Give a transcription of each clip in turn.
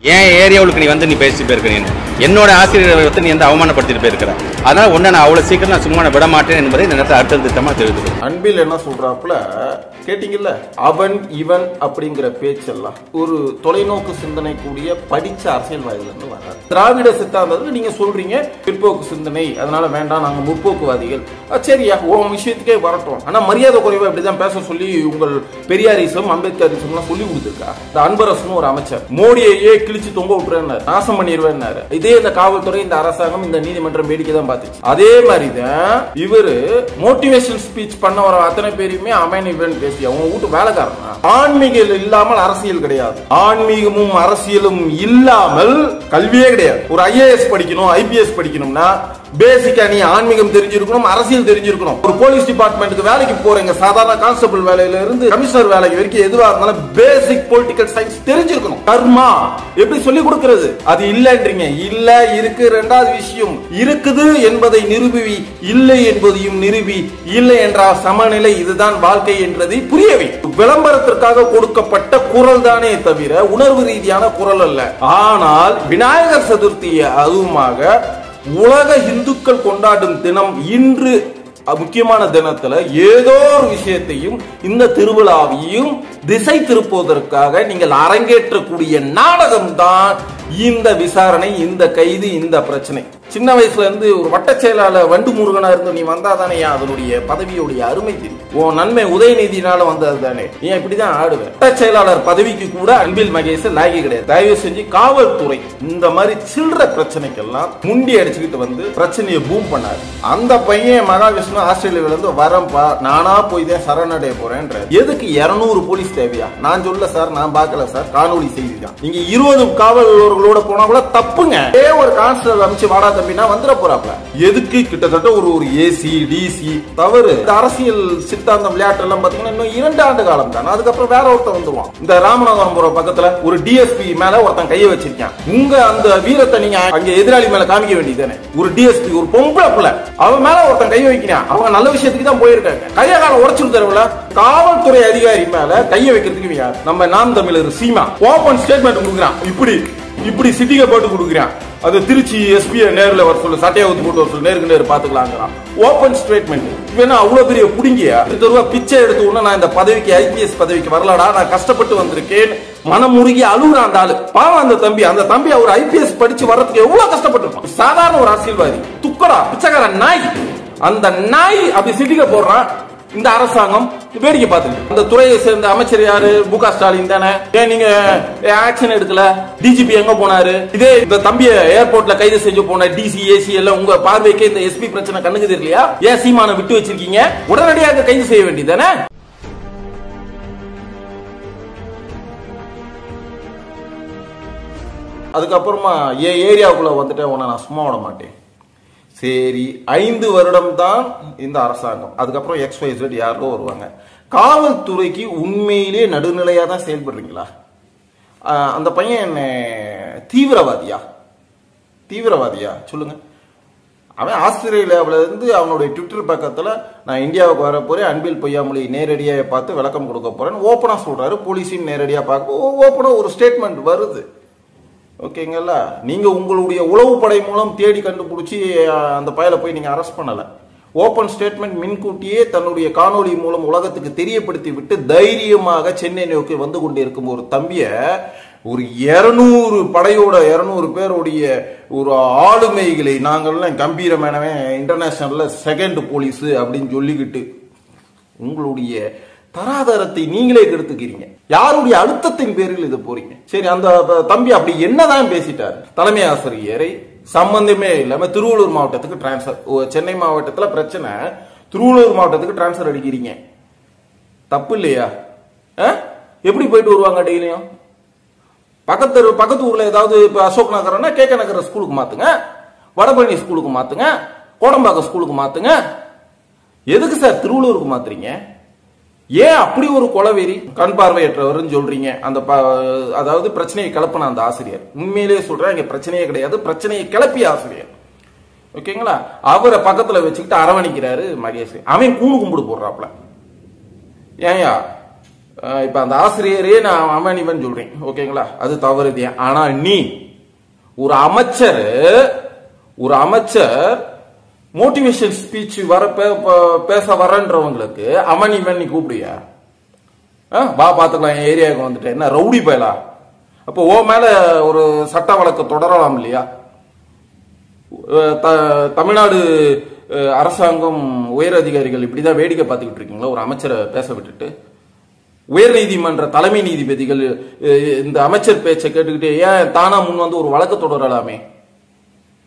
ஏன் ஏரியாவுக்கு நீ வந்து நீ பேசிட்டு போயிருக்க, என்னோட ஆசிரியரை வந்து நீ வந்து அவமானப்படுத்திட்டு போயிருக்கிற. அதனால ஒன்ன நான் அவ்வளவு சீக்கிரம் நான் சும்மா விட மாட்டேன் என்பதை இந்த நேரத்தில் அடுத்த திட்டமா தெரிவித்து. அன்பில் என்ன சொல்றாப்புல கேட்டீங்கல்ல, அவன் இவன் அப்படிங்கிற பேச்செல்லாம் ஒரு தொலைநோக்கு சிந்தனை கூடிய படிச்ச அரசியல்வாதிகள் இருந்து வராது. திராவிட சித்தாந்தத்துக்கு நீங்க சொல்றீங்க பிற்போக்கு சிந்தனை, அதனால வேண்டாம் நாங்க முற்போக்குவாதிகள். சரியா, உன் விஷயத்துக்கே வரட்டும். ஆனா மரியாதை குறைவா இப்படிதான் பேச சொல்லி உங்கள் பெரியாரிசம் அம்பேத்கரிசம் எல்லாம் சொல்லி கொடுத்துருக்கா. இந்த அன்பரசன் ஒரு அமைச்சர் மோடியையே கிழிச்சு தொங்க விட்டுறேன்னாரு, நாசம் பண்ணிடுவேன்னாரு. இதே இந்த காவல்துறை, இந்த அரசாங்கம், இந்த நீதிமன்றம் வேடிக்கை தான் பார்த்துச்சு. அதே மாதிரிதான் இவரு மோட்டிவேஷன் ஸ்பீச் பண்ண வர அத்தனை பேருமே அமேன் இவன் பேசி அவங்க வீட்டு வேலைக்காரனா. ஆன்மீகம் இல்லாமல் அரசியல் கிடையாது, ஆன்மீகமும் அரசியலும் இல்லாமல் கல்வியே கிடையாது. ஒரு IAS படிக்கணும், IPS படிக்கணும்னா பேசிக்கா நீ ஆன்மீகம் தெரிஞ்சிருக்கணும், அரசியல் தெரிஞ்சிருக்கணும். ஒரு போலீஸ் டிபார்ட்மெண்ட்டுக்கு வேலைக்கு போறீங்க, சாதாரண கான்ஸ்டபிள் வேலையில இருந்து கமிஷனர் வேலைக்கு வரைக்கும் எதுவா இருந்தாலும் பேசிக் பொலிட்டிக்கல் சயின்ஸ் தெரிஞ்சிருக்கணும். கர்மா எப்படி சொல்லி கொடுக்கிறது, அது இல்லன்றீங்க. இல்ல இருக்கு. இரண்டாவது விஷயம், இருக்குது என்பதை நிரூபி, இல்லை என்பதையும் நிரூபி. இல்லை என்றால் சமநிலை, இதுதான் வாழ்க்கை என்றதை புரியவை. விளம்பரத்திற்காக கொடுக்கப்பட்ட குரல் தானே தவிர உணர்வு ரீதியான குரல் அல்ல. ஆனால் விநாயகர் சதுர்த்தியை அதுவுமாக உலக இந்துக்கள் கொண்டாடும் தினம் இன்று முக்கியமான தினத்துல ஏதோ ஒரு விஷயத்தையும் இந்த திருவிழாவையும் திசை திருப்புவதற்காக நீங்கள் அரங்கேற்றக்கூடிய நாடகம் தான் இந்த விசாரணை, இந்த கைது, இந்த பிரச்சனை. சின்ன வயசுல இருந்து ஒரு வட்ட செயலாளர் வண்டு முருகனா இருந்து நீ வந்தாதானே அதனுடைய பதவியுடைய அருமை தெரியும். உன் நன்மை உதயநிதினால வந்தது தானே. நீ இப்படிதான் ஆடுவேன். வட்ட செயலாளர் பதவிக்கு கூட அன்பில் மகேஷ் லாகி கிடையாது. தயவு செஞ்சு காவல்துறை இந்த மாதிரி சில்லற பிரச்சனைக்கெல்லாம் முண்டி அடிச்சுக்கிட்டு வந்து பிரச்சனையை பூம் பண்ணாரு. அந்த பையன் மகாவிஷ்ணு ஆஸ்திரேலியாவில இருந்து வரம்பா, நானா போய் தான் சரணடைய போறேன்ற. எதுக்கு 200 போலீஸ் தேவையா? நான் சொல்ல சார், நான் பார்க்கல சார், காணொலி செய்தி தான். நீங்க 20 காவலர்களோட போனா கூட தப்புங்க. ஒரு கான்ஸ்டபிள் அமைச்சு வாடா தம்பினா வந்துட போறாப்ல. எதுக்கு கிட்டத்தட்ட ஒரு AC DC தவறு. இந்த அரசியல் சித்தாந்தம் விளையாட்டு எல்லாம் பாத்தீங்கன்னா இன்னும் 2 ஆண்டு காலம் தான். அதுக்கப்புறம் வேற ஒருத்தன் வந்துருவான். இந்த ராமநாதபுரம் பக்கத்துல ஒரு DSP மேல ஒருத்தன் கையை வச்சிருக்கான். உங்க அந்த வீரத்தை நீங்க அங்க எதிராளி மேல காமிக்க வேண்டியதானே. ஒரு DSP ஒரு பொம்பளை புள்ள, அவன் மேல ஒருத்தன் கையை வைக்கிறான். அவங்க நல்ல விஷயத்துக்கு தான் போயிருக்காங்க. கைய கால உடைச்சு தரவுல காவல்துறை அதிகாரி மேல கையை வைக்கிறதுக்கு யார்? நம்ம நாம் தமிழர் சீமா ஓபன் ஸ்டேட்மெண்ட் கொடுக்குறான். இப்படி சிட்டிக போட்டு கொடுக்குறான். அது திருச்சி SP நேர்ல வர சொல்லு, சட்டையை ஊத்து போட்டு வர சொல்லு, நேருக்கு நேரு பாத்துக்கலாங்கிறான். Open statement. இவனா அவ்வளவு பெரிய புடிங்கியா? 2 ரூபா பிச்சை எடுத்து உடனே நான் இந்த பதவிக்கு IPS பதவிக்கு வரலடா, நான் கஷ்டப்பட்டு வந்திருக்கேன், மனமுருகி அழுகுறான் அந்த ஆளு. பாவம் அந்த தம்பி அவர் IPS படிச்சு வர்றதுக்கு எவ்வளவு கஷ்டப்பட்டு. சாதாரண ஒரு அரசியல்வாதி துக்கடா, பிச்சைக்கார நாய். அந்த நாய் அப்படி சிட்டிக போடுறான். இந்த அரசாங்கம் வேடிக்கை பார்த்து. அந்த துறையை சேர்ந்த அமைச்சர் யாரு? மு க ஸ்டாலின் தானே. ஏன் நீங்க ஆக்ஷன் எடுக்கல? DGP எங்க போனாரு? இதே இந்த தம்பிய ஏர்போர்ட்ல கைது செஞ்சு போன DC AC எல்லாம் உங்க பார்வைக்கு இந்த SP பிரச்சனை கண்ணுக்கு தெரியலையா? ஏன் சீமான விட்டு வச்சிருக்கீங்க? உடனடியாக கைது செய்ய வேண்டியதானே. அதுக்கப்புறமா ஏரியாவுக்குள்ள வந்துட்டு உன்னை நான் சும்மா விட மாட்டேன். சரி, 5 வருடம் தான் இந்த அரசாங்கம். அதுக்கப்புறம் XYZ யாரோ வருவாங்க. காவல்துறைக்கு உண்மையிலே நடுநிலையா தான் செயல்படுறீங்களா? அந்த பையன் என்ன தீவிரவாதியா சொல்லுங்க. அவன் ஆஸ்திரேலியாவில இருந்து அவனுடைய ட்விட்டர் பக்கத்துல நான் இந்தியாவுக்கு வர போறேன், அன்பில் பொய்யாமொழி நேரடியாக பார்த்து விளக்கம் கொடுக்க போறேன்னு ஓப்பனா சொல்றாரு. போலீஸையும் நேரடியா பார்க்க ஓப்பனா ஒரு ஸ்டேட்மெண்ட் வருது. ஓகேங்களா? நீங்க உங்களுடைய உளவு படை மூலம் தேடி கண்டுபிடிச்சி அந்த பயல போய் நீங்க அரெஸ்ட் பண்ணல. ஓபன் ஸ்டேட்மெண்ட் முன்கூட்டியே தன்னுடைய காணொலி மூலம் உலகத்துக்கு தெரியப்படுத்தி விட்டு தைரியமாக சென்னை நோக்கி வந்து கொண்டிருக்கும் ஒரு தம்பிய ஒரு 200 படையோட 200 பேருடைய ஒரு ஆளுமைகளை நாங்கள்லாம் கம்பீரமானவே இன்டர்நேஷனல்ல செகண்ட் போலீஸ் அப்படின்னு சொல்லிக்கிட்டு உங்களுடைய தராதரத்தை நீங்களே கெடுத்துக்கிறீங்க. யாருடைய அழுத்தத்தின் பேரில் இது போறீங்க? சரி, அந்த தம்பி அப்படி என்னதான் பேசிட்டாரு? தலைமை ஆசிரியரை சம்பந்தமே இல்லாம திருவள்ளூர் மாவட்டத்துக்கு டிரான்ஸ்பர். சென்னை மாவட்டத்துல பிரச்சனை, திருவள்ளூர் மாவட்டத்துக்கு டிரான்ஸ்பர் அடிக்கிறீங்க. தப்பு இல்லையா? எப்படி போயிட்டு வருவாங்க டெய்லியும்? பக்கத்து ஊர்ல ஏதாவது இப்ப அசோக் நகர்னா KK நகர் ஸ்கூலுக்கு மாத்துங்க, வடபழனி ஸ்கூலுக்கு மாத்துங்க, கோடம்பாக்கம் ஸ்கூலுக்கு மாத்துங்க. எதுக்கு சார் திருவள்ளூருக்கு மாத்துறீங்க? ஏன் அப்படி ஒரு கொலவெறி? கண் பார்வையற்றவர் சொல்றீங்க. அந்த அதாவது பிரச்சனையை கிளப்பின அந்த ஆசிரியர். உண்மையிலேயே சொல்றேன், இங்க பிரச்சனையே கிடையாது, பிரச்சனையை கிளப்பிய ஆசிரியர். ஓகேங்களா? அவரை பக்கத்துல வச்சுக்கிட்டு அரவணைக்கிறாரு மகேஷ். அவன் கூணு கும்பிடு போடுறாப்ல. ஏயா இப்ப அந்த ஆசிரியரே நான் அவன் இவன் சொல்றேன், ஓகேங்களா? அது தவறுதியா. ஆனா நீ ஒரு அமைச்சர் மோட்டிவேஷன் ஸ்பீச் பேச வரன்றவங்களுக்கு அவன் இவன் நீ கூப்பிடுயா? வா பாத்துக்கலாம், என் ஏரியாவுக்கு வந்துட்டு என்ன ரவுடி பயலா? அப்போ ஓ மேல ஒரு சட்ட வழக்கு தொடரலாம் இல்லையா? தமிழ்நாடு அரசாங்கம் உயர் அதிகாரிகள் இப்படிதான் வேடிக்கை பார்த்துக்கிட்டு இருக்கீங்களா ஒரு அமைச்சரை பேச விட்டுட்டு? உயர் நீதிமன்ற தலைமை நீதிபதிகள் இந்த அமைச்சர் பேச்சை கேட்டுக்கிட்டு ஏன் தானா முன் வந்து ஒரு வழக்கு தொடரலாமே?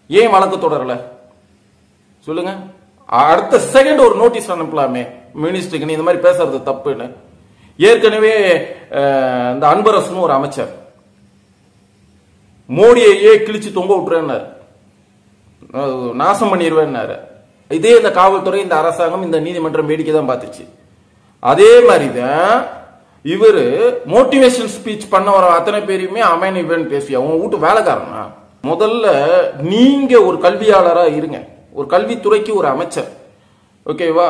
ஏன் வழக்கு தொடரல சொல்லுங்க? அடுத்த செகண்ட் ஒரு நோட்டீஸ் அனுப்பலாமே மினிஸ்டருக்கு, நீ இந்த மாதிரி பேசுறது தப்புன்னு. ஏற்கனவே இந்த அன்பரசன் ஒரு அமைச்சர் மோடியையே கிழிச்சு தொங்க விட்டுறேன்னாரு, நாசம் பண்ணிடுவேன்னாரு. இதே இந்த காவல்துறை, இந்த அரசாங்கம், இந்த நீதிமன்றம் வேடிக்கை தான் பார்த்துச்சு. அதே மாதிரிதான் இவரு மோட்டிவேஷன் ஸ்பீச் பண்ண வர அத்தனை பேருமே அவன் இவன் பேசியா? உங்க வீட்டு வேலைக்காரனா? முதல்ல நீங்க ஒரு கல்வியாளரா இருங்க, ஒரு கல்வித்துறைக்கு ஒரு அமைச்சர், ஓகேவா?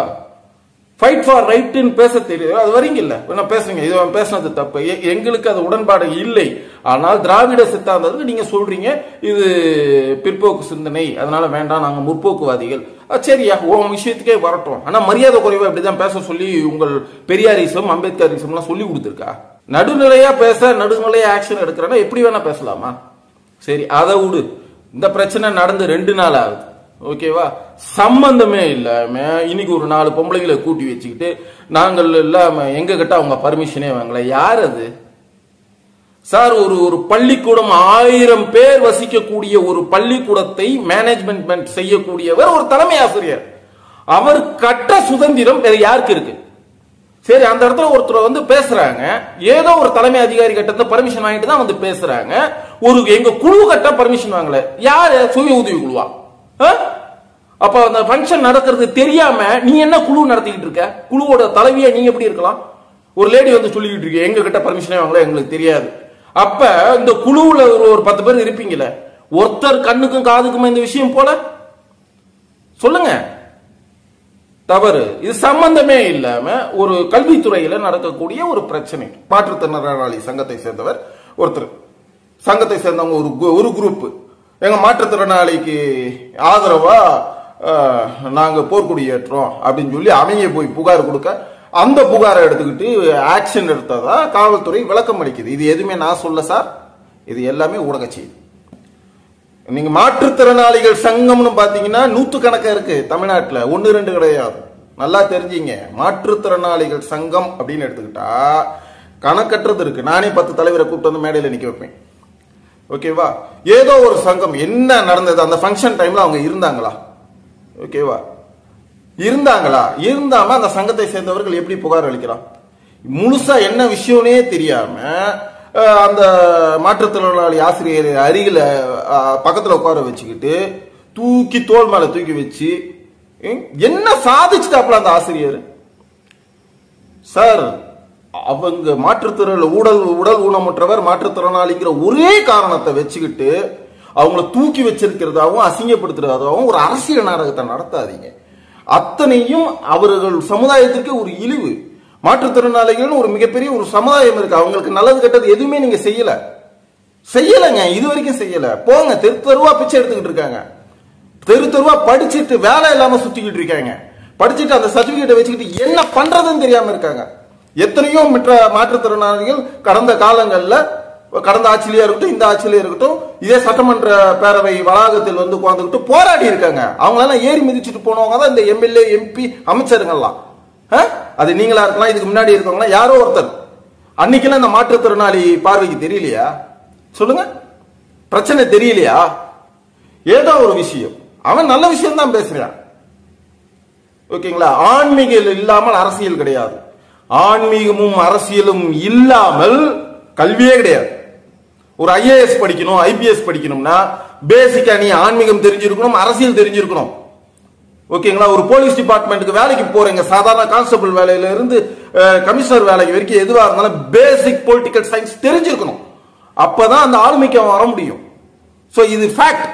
ஃபைட் ஃபார் ரைட்னு பேச தெரியுது, அது வரீங்க இல்ல, பேசுறீங்க, இது பேசுனது தப்பு, எங்களுக்கு அது உடன்பாடு இல்லை. ஆனால் திராவிட சித்தாந்தத்துக்கு நீங்க சொல்றீங்க இது பிற்போக்கு சிந்தனை, அதனால வேண்டாம், நாங்க முற்போக்குவாதிகள். சரியா, உன் விஷயத்துக்கே வரட்டும். ஆனா மரியாதை குறைவா இப்படிதான் பேச சொல்லி உங்கள் பெரியாரிசம் அம்பேத்கரிசம் எல்லாம் சொல்லி கொடுத்துருக்கா? நடுநிலையா பேச, நடுநிலையா ஆக்ஷன் எடுக்கிறேன்னா எப்படி வேணா பேசலாமா? சரி, அதை விடு. இந்த பிரச்சனை நடந்து 2 நாள் ஆகுது, ஓகேவா? சம்பந்தமே இல்லாம இன்னைக்கு ஒரு 4 பொம்பளைகளை கூட்டி வச்சுக்கிட்டு நாங்கள் இல்லாம எங்க கிட்ட அவங்க பர்மிஷனே வாங்கல. யார் அது சார்? ஒரு பள்ளிக்கூடம் 1000 பேர் வசிக்கக்கூடிய ஒரு பள்ளிக்கூடத்தை மேனேஜ்மெண்ட் செய்யக்கூடியவர் ஒரு தலைமை ஆசிரியர். அவர் கட்ட சுதந்திரம் வேற யாருக்கு இருக்கு? சரி, அந்த இடத்துல ஒருத்தர் வந்து பேசுறாங்க, ஏதோ ஒரு தலைமை அதிகாரி கிட்ட பர்மிஷன் வாங்கிட்டு தான் வந்து பேசுறாங்க. எங்க குழு கட்ட பர்மிஷன் வாங்கல. யாரு? சுய உதவி குழுவா? அப்ப அந்த ஃபங்க்ஷன் நடக்கிறது தெரியாம நீ என்ன குழு நடத்திக்கிட்டு இருக்க? குழுவோட தலைவியா நீங்க எப்படி இருக்கலாம்? ஒரு லேடி வந்து சொல்லிக்கிட்டு இருக்க எங்க கிட்ட பர்மிஷனே வாங்கல, எங்களுக்கு தெரியாது. அப்ப இந்த குழுவுல ஒரு 10 பேர் இருப்பீங்கல்ல, ஒருத்தர் கண்ணுக்கும் காதுக்குமா இந்த விஷயம் போல? சொல்லுங்க. தவறு. இது சம்பந்தமே இல்லாம ஒரு கல்வித்துறையில நடக்கக்கூடிய ஒரு பிரச்சனை. மாற்றுத்திறனாளி சங்கத்தை சேர்ந்தவர் ஒருத்தர், சங்கத்தை சேர்ந்தவங்க ஒரு குரூப் எங்க மாற்றுத்திறனாளிக்கு ஆதரவா நாங்க போர்க்குடி ஏற்றோம் அப்படின்னு சொல்லி அவங்க போய் புகார் கொடுக்க, அந்த புகாரை எடுத்துக்கிட்டு ஆக்ஷன் எடுத்ததா காவல்துறை விளக்கம் அளிக்குது. இது எதுவுமே நான் சொல்ல சார், இது எல்லாமே ஊடக செய்தி. நீங்க மாற்றுத்திறனாளிகள் சங்கம்னு பாத்தீங்கன்னா 100 இருக்கு தமிழ்நாட்டில், 1-2 கிடையாது. நல்லா தெரிஞ்சுங்க. மாற்றுத்திறனாளிகள் சங்கம் அப்படின்னு எடுத்துக்கிட்டா கணக்கற்றது இருக்கு. நானே 10 தலைவரை கூப்பிட்டு வந்து மேடையில் நிக்க வைப்பேன், ஓகேவா? ஏதோ ஒரு சங்கம் என்ன நடந்தது அந்த ஃபங்க்ஷன் டைம்ல அவங்க இருந்தாங்களா? ஓகேவா? இருந்தாங்களா? இருந்தாம அந்த சங்கத்தை சேர்ந்தவர்கள் எப்படி புகார் அளிக்கிறான்? முழுசா என்ன விஷயம்னே தெரியாம அந்த மாற்றுத்திறனாளி ஆசிரியர் அருகில பக்கத்துல உட்கார வச்சுக்கிட்டு தூக்கி தோல் மேல தூக்கி வச்சு என்ன சாதிச்சுட்டாப்ல அந்த ஆசிரியர் சார்? அவங்க மாற்றுத்திறன் உடல் ஊனமுற்றவர் மாற்றுத்திறனாளிங்கிற ஒரே காரணத்தை வச்சுக்கிட்டு அவங்கள தூக்கி வச்சிருக்கிறதாகவும் அசிங்கப்படுத்துறதாகவும் ஒரு அரசியல் நாடகத்தை நடத்தாதீங்க. அத்தனையும் அவர்கள் சமுதாயத்திற்கு ஒரு இழிவு. மாற்றுத்திறனாளிகள் ஒரு மிகப்பெரிய ஒரு சமுதாயம் இருக்கு, அவங்களுக்கு நல்லது கெட்டது எதுவுமே நீங்க செய்யலங்க, இது வரைக்கும் செய்யல. போங்க, தெருவா பிச்சை எடுத்துக்கிட்டு இருக்காங்க, தெருவா படிச்சுட்டு வேலை இல்லாம சுத்திக்கிட்டு இருக்காங்க, படிச்சுட்டு அந்த சர்டிபிகேட்டை வச்சுக்கிட்டு என்ன பண்றதுன்னு தெரியாம இருக்காங்க. எத்தனையோ மற்ற மாற்றுத்திறனாளிகள் கடந்த காலங்கள்ல, கடந்த ஆட்சியிலே இருக்கட்டும் இந்த ஆட்சியிலே இருக்கட்டும், இதே சட்டமன்ற பேரவை வளாகத்தில் வந்து உட்கார்ந்துக்கிட்டு போராடி இருக்காங்க. அவங்களெல்லாம் ஏறி மிதிச்சுட்டு போனவங்க தான் இந்த எம்எல்ஏ எம்பி அமைச்சருங்கெல்லாம். அது நீங்களா இருக்கலாம், இதுக்கு முன்னாடி இருக்கவங்களா யாரோ ஒருத்தர். அன்னைக்கெல்லாம் இந்த மாற்றுத்திறனாளி பார்வைக்கு தெரியலையா? சொல்லுங்க, பிரச்சனை தெரியலையா? ஏதோ ஒரு விஷயம், அவன் நல்ல விஷயம் தான் பேசுறான், ஓகேங்களா? ஆன்மீகம் இல்லாமல் அரசியல் கிடையாது, ஆன்மீகமும் அரசியலும் இல்லாமல் கல்வியே கிடையாது. ஒரு ஐஏஎஸ் படிக்கணும், ஐபிஎஸ் படிக்கணும்னா பேசிக்கா நீ ஆன்மீகம் தெரிஞ்சிருக்கணும், அரசியல் தெரிஞ்சிருக்கணும், ஓகேங்களா? ஒரு போலீஸ் டிபார்ட்மெண்ட்டுக்கு வேலைக்கு போறீங்க, சாதாரண கான்ஸ்டபிள் வேலையில இருந்து கமிஷனர் வேலைக்கு வரைக்கும் எதுவா இருந்தாலும் பேசிக் பொலிட்டிக்கல் சயின்ஸ் தெரிஞ்சிருக்கணும். அப்பதான் அந்த ஆளுமைக்கு வர முடியும். சோ இது ஃபேக்ட்.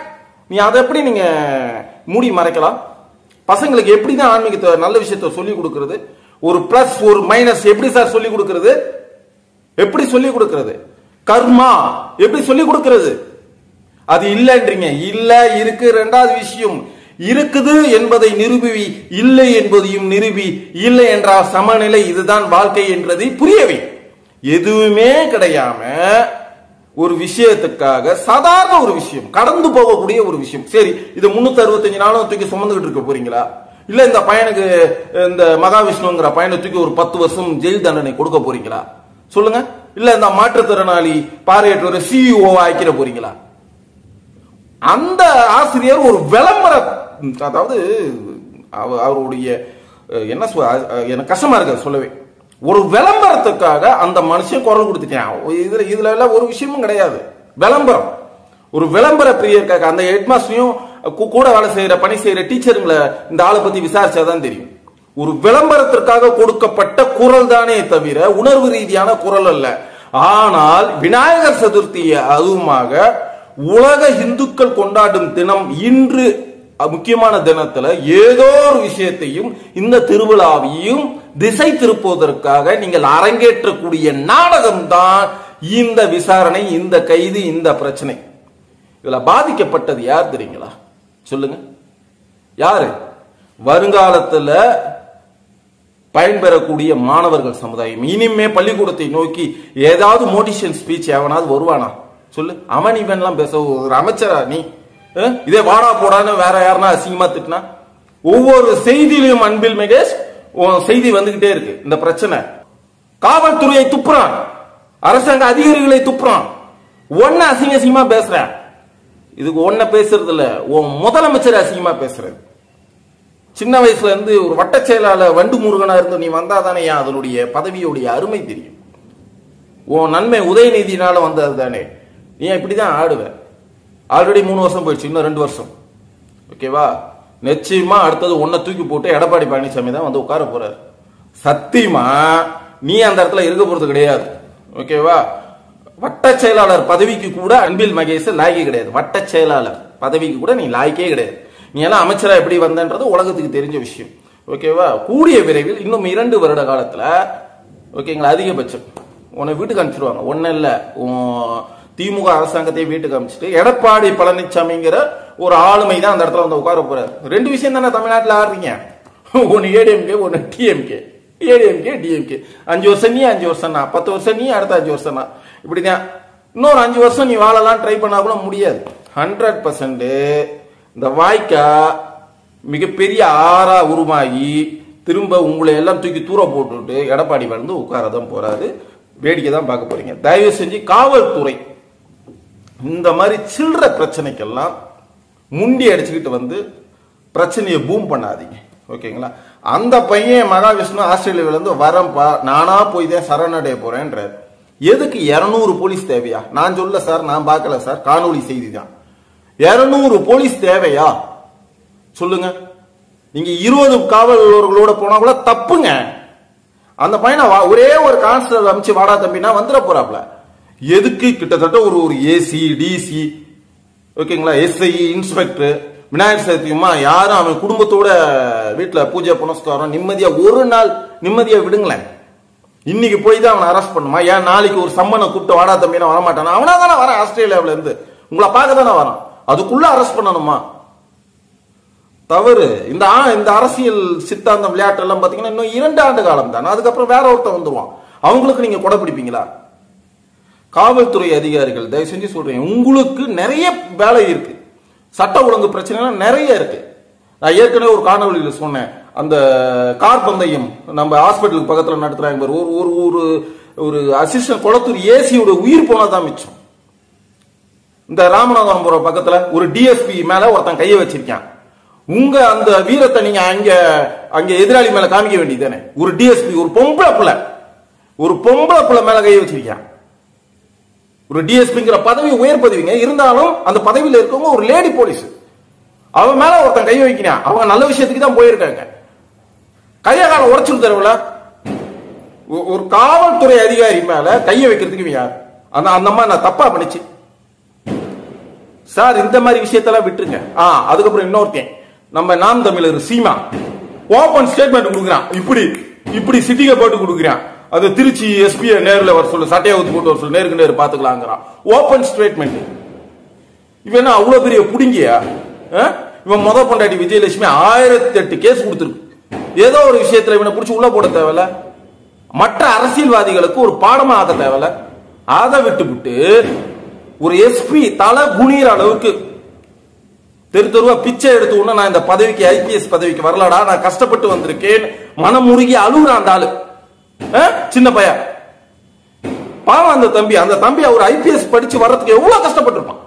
நீ அதை எப்படி நீங்க மூடி மறைக்கலாம்? பசங்களுக்கு எப்படிதான் ஆன்மீகத்தை நல்ல விஷயத்த சொல்லி கொடுக்கறது? ஒரு பிளஸ் ஒரு மைனஸ் எப்படி சார் சொல்லி கொடுக்கிறது? எப்படி சொல்லி கொடுக்கிறது? கர்மா எப்படி சொல்லி கொடுக்கிறது? அது இல்லன்றீங்க. இல்ல இருக்கு. இரண்டாவது விஷயம், இருக்குது என்பதை நிரூபி, இல்லை என்பதையும் நிரூபி. இல்லை என்றால் சமநிலை, இதுதான் வாழ்க்கை என்றதை புரியவே. எதுவுமே கிடையாம ஒரு விஷயத்துக்காக, சாதாரண ஒரு விஷயம், கடந்து போகக்கூடிய ஒரு விஷயம், சரி இது 365 நாளும் தூக்கி சுமந்துகிட்டு இருக்க போறீங்களா? இல்ல இந்த பையனுக்கு, இந்த மகாவிஷ்ணுங்கிற பையனை தூக்கி ஒரு 10 வருஷம் ஜெயில் தண்டனை கொடுக்க போறீங்களா? சொல்லுங்க. இல்ல இந்த மாற்றுத்திறனாளி பார்வையற்றோர் சிஇஓ ஆக்கிற போறீங்களா? அந்த ஆசிரியர் ஒரு விளம்பர, அதாவது அவருடைய என்ன எனக்கு கஷ்டமா இருக்கு சொல்லவே, ஒரு விளம்பரத்துக்காக அந்த மனுஷன் குரல் கொடுத்துட்டான். இதுல எல்லாம் ஒரு விஷயமும் கிடையாது. விளம்பரம், ஒரு விளம்பர பிரியருக்காக. அந்த ஹெட்மாஸ்டரையும் கூட வேலை செய்யற, பணி செய்யற டீச்சருங்களை இந்த ஆளை பத்தி விசாரிச்சாதான் தெரியும். ஒரு விளம்பரத்திற்காக கொடுக்கப்பட்ட குரல் தானே தவிர உணர்வு ரீதியான குரல் அல்ல. ஆனால் விநாயகர் சதுர்த்தியை அதுவுமாக உலக இந்துக்கள் கொண்டாடும் தினம் இன்று, முக்கியமான தினத்துல ஏதோ ஒரு விஷயத்தையும் இந்த திருவிழாவையும் திசை திருப்புவதற்காக நீங்கள் அரங்கேற்றக்கூடிய நாடகம் தான் இந்த விசாரணை, இந்த கைது, இந்த பிரச்சனை. இதுல பாதிக்கப்பட்டது யார் தெரியுங்களா? சொல்லுங்க, யாரு? வருங்காலத்துல பயன்பெறக்கூடிய மாணவர்கள் சமுதாயம். இனிமே பள்ளிக்கூடத்தை நோக்கி ஏதாவது மோட்டிவேஷன் ஸ்பீச் எவனாவது வருவானா? சொல்லு. அவன் இவன்லாம் பேச ஒரு அமைச்சரா நீ? இதே வாடா போடான்னு வேற யாருன்னா அசிங்கமா திட்டினா? ஒவ்வொரு செய்தியிலும் அன்பில் மகேஷ் செய்தி வந்துகிட்டே இருக்கு. இந்த பிரச்சனை காவல்துறையை துப்புறான், அரசாங்க அதிகாரிகளை துப்புறான், ஒன்ன அசிங்க அசிங்கமா பேசுற. இதுக்கு ஒன்ன பேசுறது இல்ல, முதலமைச்சர் அசிங்கமா பேசுறது. சின்ன வயசுல இருந்து ஒரு வட்ட செயலாளர் வண்டு முருகனா இருந்து நீ வந்தாதானே அதனுடைய பதவியுடைய அருமை தெரியும். உன் நன்மை உதயநிதினால வந்தது தானே. நீ இப்படிதான் ஆடுவ. ஆல்ரெடி 3 வருஷம் போயிடுச்சு, இன்னும் 2 வருஷம். ஓகேவா? நிச்சயமா அடுத்தது ஒன்ன தூக்கி போட்டு எடப்பாடி பழனிசாமி தான் வந்து உட்கார போறாரு. சத்தியமா நீ அந்த இடத்துல இருக்க போறது கிடையாது. ஓகேவா? வட்ட செயலாளர் பதவிக்கு கூட அன்பில் மகேஷ் லாய்க்கே கிடையாது. வட்ட செயலாளர் பதவிக்கு கூட நீ லாய்க்கே கிடையாது. நீ எல்லாம் அமைச்சரா எப்படி வந்தன்றது உலகத்துக்கு தெரிஞ்ச விஷயம். ஓகேவா? கூடிய விரைவில் இன்னும் 2 வருட காலத்துல, ஓகேங்களா, அதிகபட்சம் உன்னை வீட்டுக்கு அனுப்பிச்சிருவாங்க. ஒன்னும் இல்ல, திமுக அரசாங்கத்தை வீட்டுக்கு அமைச்சிட்டு எடப்பாடி பழனிசாமிங்கிற ஒரு ஆளுமை தான் அந்த இடத்துல வந்து உட்கார போறாரு. 2 விஷயம் தானே தமிழ்நாட்டில் ஆடுறீங்க. ஒன்னு ஏடிஎம்கே, ஒன்னு டிஎம்கே. ஏடிஎம்கே டிஎம்கே 5 வருஷம் நீ, 5 வருஷம் நான், 10 வருஷம் நீ, அடுத்த 5 வருஷம் நான். இப்படிதான் இன்னொரு 5 வருஷம் நீ வாழலாம் ட்ரை பண்ணா கூட முடியாது. 100% இந்த வாய்க்கா மிகப்பெரிய ஆறா உருமாகி திரும்ப உங்களை எல்லாம் தூக்கி தூர போட்டுட்டு எடப்பாடி வந்து உட்காரதான் போறாரு. வேடிக்கை தான் பார்க்க போறீங்க. தயவு செஞ்சு காவல்துறை இந்த மாதிரி சில்லற பிரச்சனைக்கெல்லாம் முண்டி அடிச்சுக்கிட்டு வந்து பிரச்சனையை பூம் பண்ணாதீங்க. ஓகேங்களா? அந்த பையன் மகாவிஷ்ணு ஆஸ்திரேலியாவில இருந்து வரம்பா, நானா போய் தான் சரணடைய போறேன்ற. எதுக்கு 200 போலீஸ் தேவையா? நான் சொல்ல சார், நான் பார்க்கல சார், காணொலி செய்தி தான். 200 போலீஸ் தேவையா? சொல்லுங்க. நீங்க 20 காவலர்களோட போனா கூட தப்புங்க. அந்த பையனை ஒரே ஒரு கான்ஸ்டபிள் அமைச்சு வாடா தம்பினா வந்துட போறாப்ல. எதுக்கு? கிட்டத்தட்ட ஒரு ஏசி, டிசி, ஓகேங்களா, எஸ்ஐ, இன்ஸ்பெக்டர், விநாயகர் சதுர்த்தியுமா யாரும் அவன் குடும்பத்தோட வீட்டுல பூஜை புனஸ்காரம் நிம்மதியா ஒரு நாள் நிம்மதியா விடுங்களேன். இன்னைக்கு போய் தான் அவனை அரெஸ்ட் பண்ணுமா? ஏன் நாளைக்கு ஒரு சம்மனை கூப்பிட்டு வாடா தம்பினா வரமாட்டானா? அவனா தானே வரான் ஆஸ்திரேலியாவில இருந்து, உங்களை பார்க்க தானே வரான். அதுக்குள்ள அரெஸ்ட் பண்ணணுமா? தவறு. இந்த அரசியல் சித்தாந்தம் விளையாட்டு எல்லாம் பாத்தீங்கன்னா இன்னும் 2 ஆண்டு காலம் தான். அதுக்கப்புறம் வேற ஒருத்தர் வந்துருவான். அவங்களுக்கு நீங்க கொடை பிடிப்பீங்களா? காவல்துறை அதிகாரிகள் தயவு செஞ்சு சொல்றேன், உங்களுக்கு நிறைய வேலை இருக்கு. சட்ட ஒழுங்கு பிரச்சனை நிறைய இருக்கு. நான் ஏற்கனவே ஒரு காணொலியில சொன்னேன். அந்த கார் பந்தயம் நம்ம ஹாஸ்பிட்டலுக்கு பக்கத்துல நடத்துறாங்க. ஒரு அசிஸ்டன்ட் குளத்தூர் ஏசியோட உயிர் போனாதான் மிச்சம். இந்த ராமநாதபுரம் பக்கத்துல ஒரு டிஎஸ்பி மேல ஒருத்தன் கையை வச்சிருக்கான். உங்க அந்த வீரத்தை நீங்க அங்க எதிராளி மேல காமிக்க வேண்டியது தானே. ஒரு டிஎஸ்பி, ஒரு பொம்பளை பிள்ளை மேல கையை வச்சிருக்கான். ஒரு டிஎஸ்பிங்கிற பதவி உயர் பதவிங்க, இருந்தாலும் அந்த பதவியில இருக்கவங்க ஒரு லேடி போலீஸ். அவன் மேல ஒருத்தன் கையை வைக்கிறான். அவங்க நல்ல விஷயத்துக்கு தான் போயிருக்காங்க. கைய கால உடைச்சு தருவல ஒரு காவல்துறை அதிகாரி மேல கையை வைக்கிறதுக்கு யார்? அந்த அம்மா நான் தப்பா பண்ணிச்சு சார். இந்த மாதிரி விஷயத்தெல்லாம் விட்டுருங்க. அதுக்கப்புறம் இன்னொருத்தன் நம்ம நாம் தமிழர் சீமா ஓபன் ஸ்டேட்மெண்ட் கொடுக்குறான். இப்படி இப்படி சிட்டிங்க போட்டு கொடுக்குறான். அது திருச்சி எஸ்பி நேர்ல வர சொல்லு, சட்டையை ஊத்து போட்டு வர சொல்லு, நேருக்கு நேரு பாத்துக்கலாங்கிறான். Open statement. இவன் என்ன அவ்வளவு பெரிய புடுங்கியா? இவன் முத பொண்டாட்டி விஜயலட்சுமி 1008 கேஸ் கொடுத்துருக்கு. ஏதோ ஒரு விஷயத்துல இவனை பிடிச்சி உள்ள போட தேவையில்ல, மற்ற அரசியல்வாதிகளுக்கு ஒரு பாடமா ஆக்க தேவையில்ல. அதை விட்டுவிட்டு ஒரு எஸ்பி தலை குனிற அளவுக்கு தெரு தெருவா பிச்சை எடுத்து உடனே நான் இந்த பதவிக்கு ஐபிஎஸ் பதவிக்கு வரலடா, நான் கஷ்டப்பட்டு வந்திருக்கேன், மனம் முருகி அழுகுறான் அந்த ஆளு. சின்ன பையன் பாவம் அந்த தம்பி அவர் ஐபிஎஸ் படிச்சு வர்றதுக்கு எவ்வளவு கஷ்டப்பட்டிருப்பான்.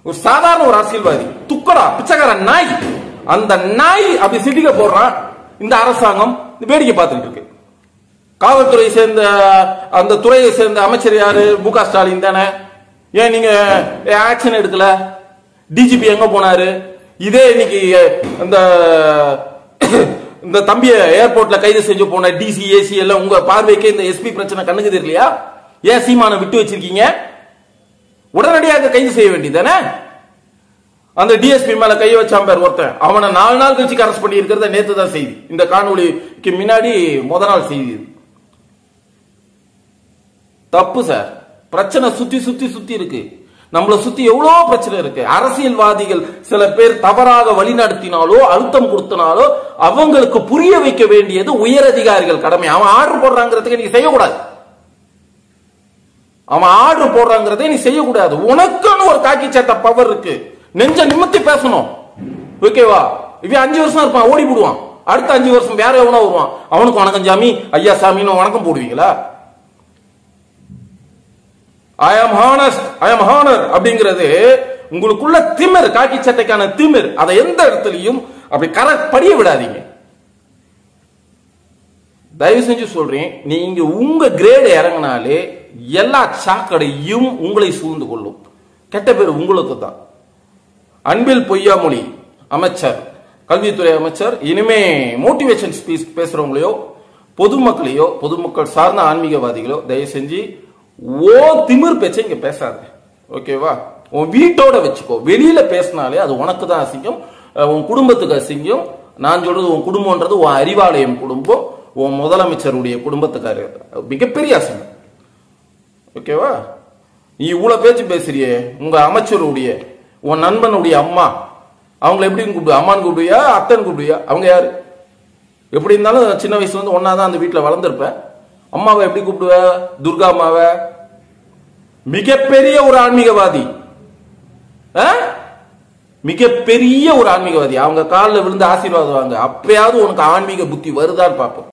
ஒரு சாதாரண ஒரு அரசியல்வாதி துக்கடா பிச்சைக்கார நாய். அந்த நாய் அப்படி சிட்டிக்க போடுறான். இந்த அரசாங்கம் வேடிக்கை பார்த்துட்டு இருக்கு. காவல்துறையை சேர்ந்த அந்த துறையை சேர்ந்த அமைச்சர் யாரு? மு.க. ஸ்டாலின் தானே. ஏன் நீங்க ஆக்ஷன் எடுக்கல? டிஜிபி எங்க போனாரு? இதே இன்னைக்கு இந்த தம்பிய ஏர்போர்ட்ல கைது செஞ்சு போன டிசி ஏசி எல்லாம் உங்க பார்வைக்கு இந்த எஸ்பி பிரச்சனை கண்ணுக்கு தெரியலையா? ஏன் சீமான விட்டு வச்சிருக்கீங்க? உடனடியாக கைது செய்ய வேண்டியதானே. அந்த டிஎஸ்பி மேல கைய வச்சான் பேர் ஒருத்தன், அவனை 4 நாள் கழிச்சு அரெஸ்ட் பண்ணி இருக்கிறத நேத்து தான் செய்தி. இந்த காணொலிக்கு முன்னாடி முத நாள் செய்தி. தப்பு சார். பிரச்சனை சுத்தி இருக்கு. நம்மள சுத்தி எவ்வளவு பிரச்சனை இருக்கு. அரசியல்வாதிகள் சில பேர் தவறாக வழிநடத்தினாலோ அழுத்தம் கொடுத்தனாலோ அவங்களுக்கு புரிய வைக்க வேண்டியது உயர் அதிகாரிகள் கடமை. அவன் ஆர்டர் போடுறாங்கிறதுக்கு நீ செய்யக்கூடாது. அவன் ஆர்டர் போடுறாங்கிறதே நீ செய்யக்கூடாது. உனக்குன்னு ஒரு காக்கி சட்ட பவர் இருக்கு. நெஞ்ச நிமித்தி பேசணும். ஓகேவா? இவன் 5 வருஷம் இருப்பான், ஓடி போடுவான். அடுத்த 5 வருஷம் வேற எவனோ வருவான், அவனுக்கு வணக்கம் சாமி ஐயா சாமின்னு வணக்கம் போடுவீங்களா? ஐ ஆம் ஹானஸ்ட், ஐ ஆம் ஹானர் அப்படிங்கிறது உங்களுக்குள்ள திமிர், காக்கி சட்டைக்கான திமிர். அதை எந்த இடத்துலயும் அப்படி படிய விடாதீங்க. தயவு செஞ்சு சொல்றேன், நீங்க உங்க கிரேடு இறங்கினாலே எல்லா சாக்கடையும் உங்களை சூழ்ந்து கொள்ளும். கெட்ட பேர் உங்களுக்கு தான். அன்பில் பொய்யாமொழி அமைச்சர், கல்வித்துறை அமைச்சர், இனிமே மோட்டிவேஷன் ஸ்பீச் பேசுறவங்களையோ பொதுமக்கள் சார்ந்த ஆன்மீகவாதிகளோ தயவு செஞ்சு திமிர் பேச்ச இங்க பேசாத. ஓகேவா? உன் வீட்டோட வச்சுக்கோ. வெளியில பேசினாலே அது உனக்கு தான் அசிங்கம், உன் குடும்பத்துக்கு அசிங்கம். நான் சொல்றது உன் குடும்பம்ன்றது உன் அறிவாலயம் குடும்பம், உன் முதலமைச்சருடைய குடும்பத்துக்காரு மிகப்பெரிய அசிங்கம். ஓகேவா? நீ இவ்வளவு பேச்சு பேசுறியே, உங்க அமைச்சருடைய உன் நண்பனுடைய அம்மா, அவங்களை எப்படி கூப்பிடு? அம்மான்னு கூப்பிடுவியா, அத்தன் கூப்பிடுவியா? அவங்க யாரு? எப்படி இருந்தாலும் சின்ன வயசுல இருந்து ஒன்னாதான் அந்த வீட்டுல வளர்ந்துருப்ப. அம்மாவை எப்படி கூப்பிடுவ? துர்கா அம்மாவை. மிகப்பெரிய ஒரு ஆன்மீகவாதி, மிகப்பெரிய ஒரு ஆன்மீகவாதி. அவங்க காலில் விழுந்து ஆசீர்வாதம் வாங்க. அப்பயாவது உனக்கு ஆன்மீக புத்தி வருதான்னு பார்ப்போம்.